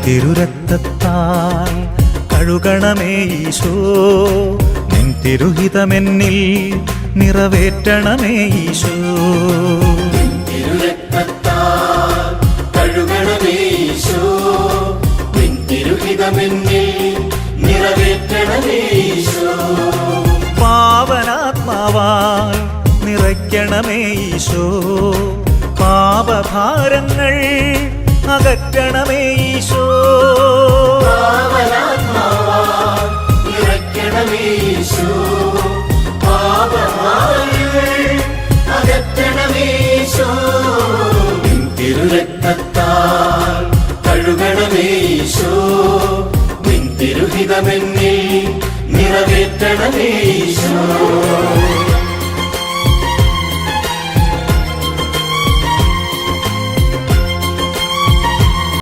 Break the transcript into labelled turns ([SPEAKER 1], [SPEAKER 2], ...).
[SPEAKER 1] തിരുരക്തത്താൽ കഴുകണമേ ഈശോ, നിൻ തിരുഹിതമെന്നിൽ നിറവേറ്റണമേ ഈശോ.
[SPEAKER 2] തിരുരക്തത്താൽ കഴുകണമേ ഈശോ, നിൻ തിരുഹിതമെന്നിൽ നിറവേറ്റണമേ ഈശോ.
[SPEAKER 1] പാവനാത്മാവാൽ നിറയ്ക്കണമേ ഈശോ, പാപഭാരങ്ങൾ അകറ്റണമേ ഈശോ.
[SPEAKER 2] പാവനാത്മാവാൽ നിറയ്ക്കണമേ ഈശോ, പാപഭാരങ്ങൾ അകറ്റണമേ ഈശോ. നിൻ തിരുരക്തത്താൽ